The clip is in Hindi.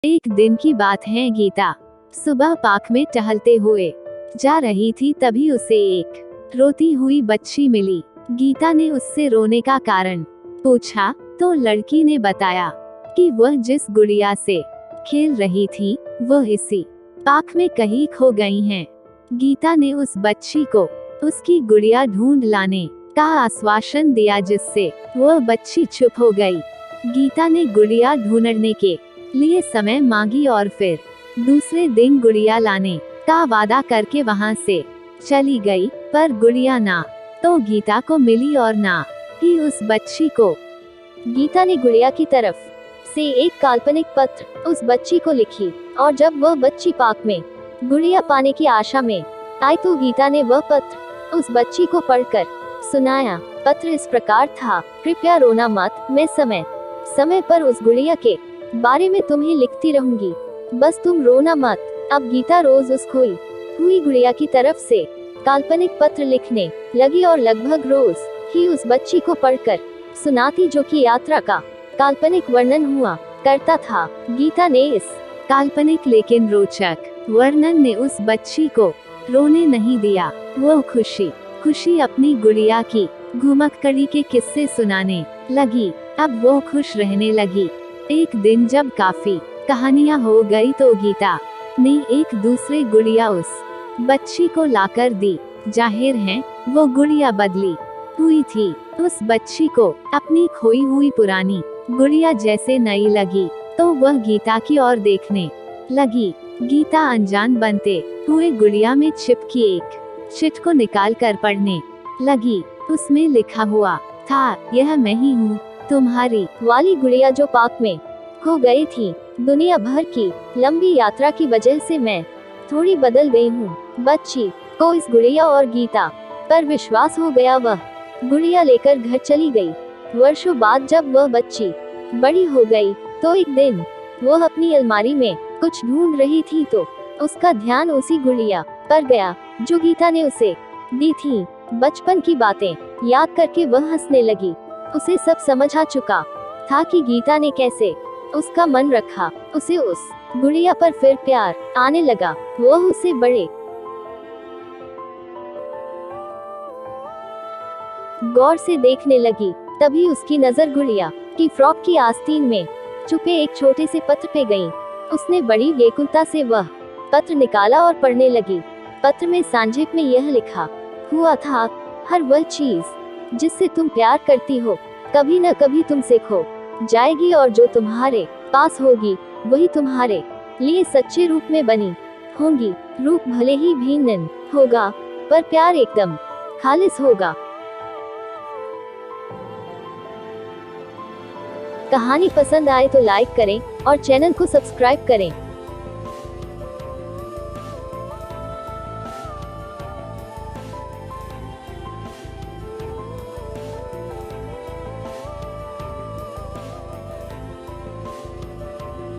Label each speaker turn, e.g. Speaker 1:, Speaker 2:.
Speaker 1: एक दिन की बात है। गीता सुबह पार्क में टहलते हुए जा रही थी, तभी उसे एक रोती हुई बच्ची मिली। गीता ने उससे रोने का कारण पूछा तो लड़की ने बताया कि वह जिस गुड़िया से खेल रही थी वह इसी पार्क में कहीं खो गई हैं। गीता ने उस बच्ची को उसकी गुड़िया ढूंढ लाने का आश्वासन दिया, जिससे वह बच्ची चुप हो गई। गीता ने गुड़िया ढूंढने के लिए समय मांगी और फिर दूसरे दिन गुड़िया लाने का वादा करके वहां से चली गई, पर गुड़िया ना तो गीता को मिली और ना ही उस बच्ची को।
Speaker 2: गीता ने गुड़िया की तरफ से एक काल्पनिक पत्र उस बच्ची को लिखी, और जब वह बच्ची पार्क में गुड़िया पाने की आशा में आई तो गीता ने वह पत्र उस बच्ची को पढ़कर सुनाया। पत्र इस प्रकार था: कृपया रोना मत, मैं समय समय पर उस गुड़िया के बारे में तुम्हें लिखती रहूंगी, बस तुम रोना मत। अब गीता रोज उस खोई हुई गुड़िया की तरफ से काल्पनिक पत्र लिखने लगी और लगभग रोज ही उस बच्ची को पढ़कर सुनाती, जो कि यात्रा का काल्पनिक वर्णन हुआ करता था। गीता ने इस
Speaker 1: काल्पनिक लेकिन रोचक वर्णन ने उस बच्ची को रोने नहीं दिया। वो खुशी खुशी अपनी गुड़िया की घुमक्कड़ी के किस्से सुनाने लगी। अब वो खुश रहने लगी। एक दिन जब काफी कहानियां हो गई तो गीता ने एक दूसरे गुड़िया उस बच्ची को लाकर दी। जाहिर है वो गुड़िया बदली हुई थी। उस बच्ची को अपनी खोई हुई पुरानी गुड़िया जैसे नई लगी तो वह गीता की ओर देखने लगी। गीता अनजान बनते हुए गुड़िया में चिपकी एक चिट को निकाल कर पढ़ने लगी। उसमें लिखा हुआ था, यह मैं ही हूँ, तुम्हारी
Speaker 2: वाली गुड़िया जो पार्क में खो गई थी। दुनिया भर की लंबी यात्रा की वजह से मैं थोड़ी बदल गई हूँ। बच्ची को इस गुड़िया और गीता पर विश्वास हो गया। वह गुड़िया लेकर घर चली गई। वर्षों बाद जब वह बच्ची बड़ी हो गई तो एक दिन वह अपनी अलमारी में कुछ ढूंढ रही थी तो उसका ध्यान उसी गुड़िया पर गया जो गीता ने उसे दी थी। बचपन की बातें याद करके वह हंसने लगी। उसे सब समझ आ चुका था कि गीता ने कैसे उसका मन रखा। उसे उस गुड़िया पर फिर प्यार आने लगा। वह उसे बड़े गौर से देखने लगी। तभी उसकी नजर गुड़िया की फ्रॉक की आस्तीन में छुपे एक छोटे से पत्र पे गई। उसने बड़ी व्याकुलता से वह पत्र निकाला और पढ़ने लगी। पत्र में संक्षेप में यह लिखा हुआ था, हर वह चीज जिससे तुम प्यार करती हो कभी न कभी तुमसे खो जाएगी, और जो तुम्हारे पास होगी वही तुम्हारे लिए सच्चे रूप में बनी होंगी। रूप भले ही भिन्न होगा पर प्यार एकदम खालिस होगा। कहानी पसंद आए तो लाइक करें और चैनल को सब्सक्राइब करें।